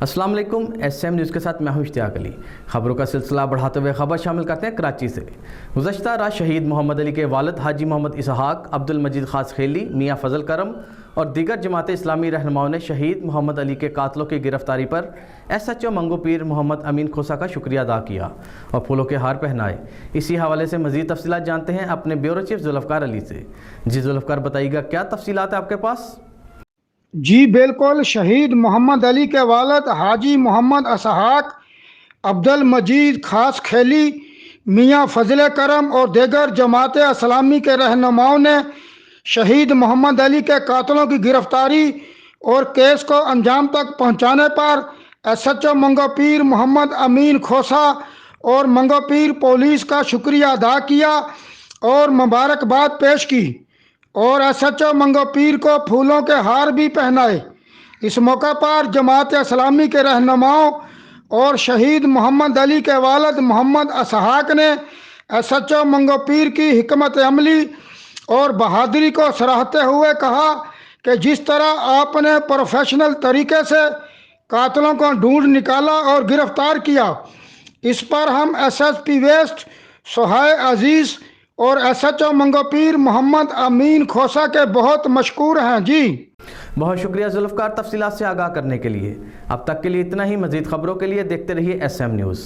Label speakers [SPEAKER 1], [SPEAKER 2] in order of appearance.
[SPEAKER 1] अस्सलाम वालेकुम। SM news के साथ मैं हूं इश्तियाक अली। खबरों का सिलसिला बढ़ाते हुए खबर शामिल करते हैं कराची से। गुज़श्ता रात शहीद मोहम्मद अली के वालिद हाजी मोहम्मद इसहाक, अब्दुल मजीद खास खेली, मियाँ फजल करम और दीगर जमात इस्लामी रहनुमाओं ने शहीद मोहम्मद अली के कातलों की गिरफ्तारी पर SHO मंगो पीर मोहम्मद अमीन खोसा का शुक्रिया अदा किया और फूलों के हार पहनाए। इसी हवाले से मज़ीद तफसीलात जानते हैं अपने ब्यूरो चीफ जुल्फ़कार अली से। जी जुल्फ़कार, बताइएगा क्या तफसीलात है आपके पास?
[SPEAKER 2] जी बिल्कुल, शहीद मोहम्मद अली के वालिद हाजी मोहम्मद इसहाक, अब्दुल मजीद खास खेली, मियाँ फजल करम और दीगर जमात इस्लामी के रहनुमाओं ने शहीद मोहम्मद अली के कातलों की गिरफ्तारी और केस को अंजाम तक पहुँचाने पर SHO मंगो पीर मोहम्मद अमीन खोसा और मंगो पीर पुलिस का शुक्रिया अदा किया और मुबारकबाद पेश की और SHO मंगो पीर को फूलों के हार भी पहनाए। इस मौका पर जमात इस्लामी के रहनुमाओं और शहीद मोहम्मद अली के वालिद मोहम्मद इसहाक ने SHO मंगो पीर की हिकमत अमली और बहादुरी को सराहते हुए कहा कि जिस तरह आपने प्रोफेशनल तरीके से कातलों को ढूंढ निकाला और गिरफ्तार किया, इस पर हम SSP वेस्ट सोहाय अजीज़ और SHO मंगो पीर मोहम्मद अमीन खोसा के बहुत मशकूर हैं। जी
[SPEAKER 1] बहुत शुक्रिया जुल्फ़कार तफसीलात से आगाह करने के लिए। अब तक के लिए इतना ही। मज़ीद खबरों के लिए देखते रहिए SM न्यूज़।